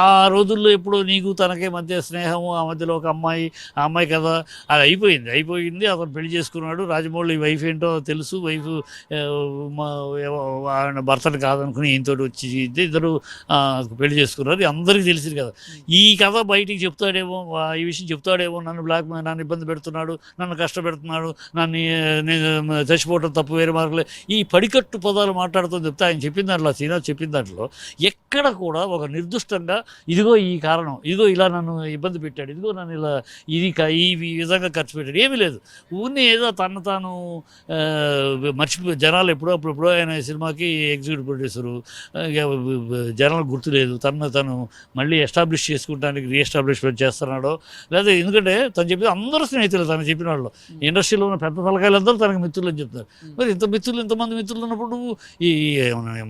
ఆ రోజుల్లో ఎప్పుడో నీకు తనకే మధ్య స్నేహము, ఆ మధ్యలో ఒక అమ్మాయి, ఆ అమ్మాయి కదా అది అయిపోయింది. అతను పెళ్లి చేసుకున్నాడు. రాజమౌళి వైఫ్ ఏంటో తెలుసు. వైఫ్ ఆయన భర్తను కాదనుకుని ఈయనతోటి వచ్చి ఇద్దరు పెళ్లి చేసుకున్నారు. అందరికీ తెలిసింది కదా. ఈ కథ బయటికి చెప్తాడేమో, ఈ విషయం చెప్తాడేమో, నన్ను ఇబ్బంది పెడుతున్నాడు, నన్ను కష్టపెడుతున్నాడు, నేను చచ్చిపోవటం తప్పు, వేరే మార్గలే ఈ పడికట్టు పదాలు మాట్లాడుతూ చెప్తే ఆయన చెప్పిన దాంట్లో, శ్రీనాథ్ చెప్పిన దాంట్లో ఎక్కడ కూడా ఒక నిర్దిష్టంగా ఇదిగో ఈ కారణం, ఇదిగో ఇలా నన్ను ఇబ్బంది పెట్టాడు, ఇదిగో నన్ను ఇలా ఈ విధంగా ఖర్చు పెట్టాడు, ఏమీ లేదు. ఊరిని ఏదో తాను మర్చిపోయి జనాలు ఎప్పుడో ఆయన సినిమాకి ఎగ్జిక్యూటివ్ ప్రొడ్యూసరు, జనాలు గుర్తులేదు, తను మళ్ళీ ఎస్టాబ్లిష్ చేసుకుంటానికి రీఎస్టాబ్లిష్మెంట్ చేస్తున్నాడో లేదా, ఎందుకంటే తను చెప్పి అందరూ స్నేహితులు తను చెప్పిన వాళ్ళు, ఇండస్ట్రీలో ఉన్న పెద్ద తలకాయలందరూ తనకు మిత్రులు అని చెప్తారు. మరి ఇంతమంది మిత్రులు ఉన్నప్పుడు ఈ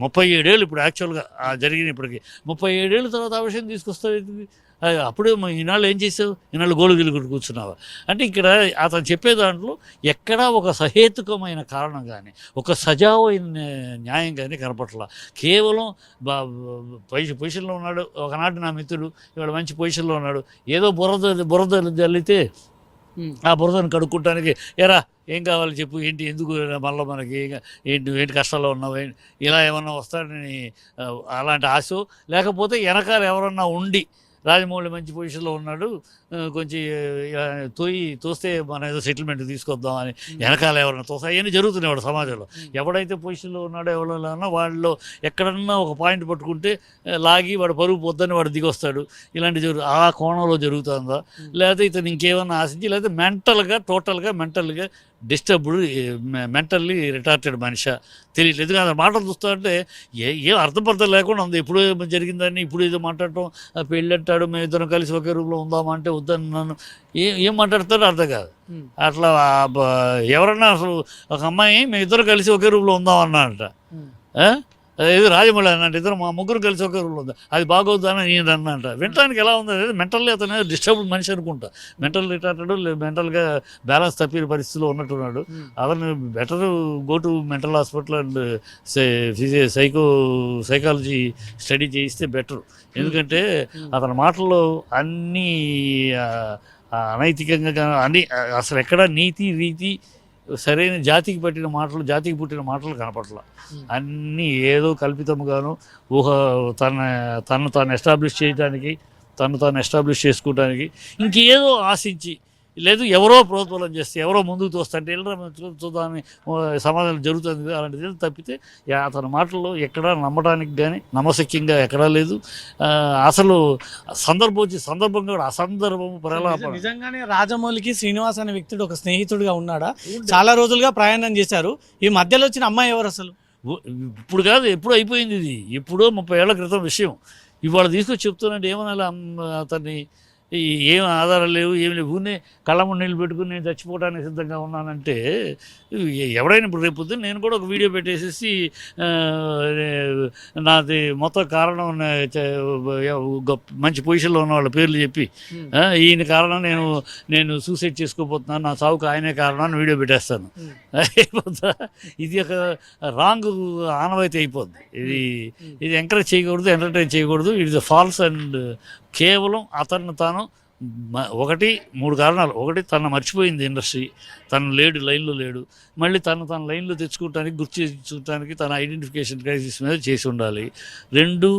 37 ఏళ్ళు ఇప్పుడు యాక్చువల్గా జరిగిన ఇప్పటికి 37 ఏళ్ళ తర్వాత ఆ విషయం తీసుకొస్తావు. అప్పుడే ఈనాళ్ళు ఏం చేసావు, ఈనాళ్ళు గోలుగిలు కూర్చున్నావా అంటే ఇక్కడ అతను చెప్పే దాంట్లో ఎక్కడా ఒక సహేతుకమైన కారణం కానీ, ఒక సజావైన న్యాయం కానీ కనపట్ల. కేవలం పొజిషన్లో ఉన్నాడు, ఒకనాటి నా మిత్రుడు ఇవాళ మంచి పొజిషన్లో ఉన్నాడు, ఏదో బురద జల్లితే ఆ బురదను కడుక్కుంటానికి ఎరా ఏం కావాలి చెప్పు, ఏంటి, ఎందుకు మళ్ళీ మనకి ఏంటి కష్టాల్లో ఉన్నావు, ఇలా ఏమన్నా వస్తాడని అలాంటి ఆశ, లేకపోతే వెనకాల ఎవరన్నా ఉండి రాజమౌళి మంచి పొజిషన్లో ఉన్నాడు, కొంచెం తోస్తే మనం ఏదో సెటిల్మెంట్ తీసుకొద్దామని వెనకాల ఎవరైనా తోస్తా అవన్నీ జరుగుతున్నాయి వాడు సమాజంలో. ఎవడైతే పొజిషన్లో ఉన్నాడో ఎవరైనా వాళ్ళలో ఎక్కడన్నా ఒక పాయింట్ పట్టుకుంటే లాగి వాడు పరుగు పొద్దున్న వాడు దిగొస్తాడు. ఇలాంటి ఆ కోణంలో జరుగుతుందా, లేకపోతే ఇతను ఇంకేమన్నా ఆశించి, లేకపోతే టోటల్గా మెంటల్గా డిస్టర్బ్డ్, మెంటల్లీ రిటార్టెడ్ మనిషి తెలియట్లేదు. ఎందుకంటే అతను మాటలు చూస్తా అంటే ఏం అర్థం లేకుండా ఉంది. ఎప్పుడో జరిగిందని ఇప్పుడు ఏదో మాట్లాడటం, పెళ్ళంటాడు, మేము ఇద్దరం కలిసి ఒకే రూమ్లో ఉందామా అంటే వద్దన్నాను, ఏం మాట్లాడతాడో అర్థం కాదు. అట్లా ఎవరన్నా అసలు ఒక అమ్మాయి మేము ఇద్దరు కలిసి ఒకే రూమ్లో ఉందామన్నా అంట, ఇది రాజమౌళి అన్నట్టు ఇద్దరు మా ముగ్గురు కలిసి ఒకే రూమ్లో ఉంది, అది బాగోద్దని నేను అన్నంట. వినటానికి ఎలా ఉంది, మెంటల్లీ అతను డిస్టర్బ్డ్ మనిషి అనుకుంటా, మెంటల్ రిటార్టెడ్, మెంటల్గా బ్యాలెన్స్ తప్పిన పరిస్థితిలో ఉన్నట్టున్నాడు. అతను better go to mental hospital and psychology study చేయిస్తే బెటర్. ఎందుకంటే అతని మాటల్లో అన్నీ అనైతికంగా అన్నీ అసలు ఎక్కడ నీతి రీతి సరైన జాతికి పుట్టిన మాటలు కనపట్ల, అన్నీ ఏదో కల్పితముగాను తను తాను ఎస్టాబ్లిష్ చేయడానికి, తాను ఎస్టాబ్లిష్ చేసుకోవడానికి ఇంకేదో ఆశించి, లేదు ఎవరో ప్రోత్బలం చేస్తే, ఎవరో ముందుకు తోస్తుంటే చూద్దామని సమాధానం జరుగుతుంది. అలాంటిది తప్పితే అతని మాటల్లో ఎక్కడా నమ్మడానికి కానీ నమ్మశక్యంగా ఎక్కడా లేదు. అసలు సందర్భం కూడా అసందర్భం ప్రలాపం. నిజంగానే రాజమౌళికి శ్రీనివాస్ అనే వ్యక్తుడు ఒక స్నేహితుడిగా ఉన్నాడా? చాలా రోజులుగా ప్రయాణం చేశారు. ఈ మధ్యలో వచ్చిన అమ్మాయి ఎవరు అసలు? ఇప్పుడు కాదు, ఎప్పుడు అయిపోయింది ఇది, ఎప్పుడో 30 ఏళ్ల క్రితం విషయం. ఇవాళ తీసుకొచ్చి చెప్తున్నట్టు ఏమన్నా అతన్ని ఏం ఆధారాలు లేవు, ఏమి లేవు, ఊరినే కళ్ళముండి నీళ్ళు పెట్టుకుని నేను చచ్చిపోవడానికి సిద్ధంగా ఉన్నానంటే ఎవడైనా ఇప్పుడు రేపు నేను కూడా ఒక వీడియో పెట్టేసేసి నాది మొత్తం కారణం మంచి పొజిషన్లో ఉన్న వాళ్ళ పేర్లు చెప్పి ఈయన కారణం నేను సూసైడ్ చేసుకోబోతున్నాను, నా సావుకు ఆయనే కారణం అని వీడియో పెట్టేస్తాను. అయిపోతా ఇది ఒక రాంగ్ ఆనవాయితీ అయిపోద్ది. ఇది ఎంకరేజ్ చేయకూడదు, ఎంటర్టైన్ చేయకూడదు. ఇట్ ఇస్ ఫాల్స్ అండ్ కేవలం అతన్ని తాను 3 కారణాలు. ఒకటి, తను మర్చిపోయింది ఇండస్ట్రీ, లైన్లో లేడు, మళ్ళీ తన లైన్లో తెచ్చుకోవటానికి, గుర్తు తెచ్చుకోవటానికి తన ఐడెంటిఫికేషన్ క్రైసిస్ మీద చేసి ఉండాలి. 2,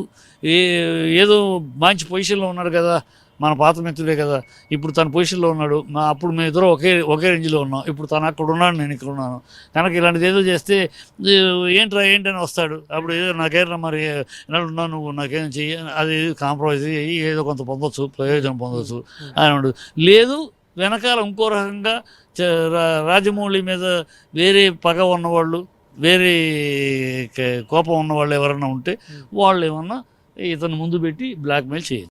ఏదో మంచి పొజిషన్లో ఉన్నాడు కదా, మన పాత మిత్రుడే కదా, ఇప్పుడు తన పొజిషన్లో ఉన్నాడు, అప్పుడు మేము ఇద్దరు ఒకే రేంజ్లో ఉన్నాం, ఇప్పుడు తను అక్కడ ఉన్నాడు, నేను ఇక్కడ ఉన్నాను కనుక ఇలాంటిది ఏదో చేస్తే ఏంటని వస్తాడు. అప్పుడు ఏదో నాకేనా మరి ఉన్నాను, నువ్వు నాకేం చెయ్యి, అది కాంప్రమైజ్ అయ్యి ఏదో కొంత ప్రయోజనం పొందవచ్చు అని లేదు. వెనకాల ఇంకో రకంగా రాజమౌళి మీద వేరే పగ ఉన్నవాళ్ళు, వేరే కోపం ఉన్నవాళ్ళు ఎవరన్నా ఉంటే వాళ్ళు ఏమన్నా ఇతను ముందు పెట్టి బ్లాక్మెయిల్ చేయొచ్చు.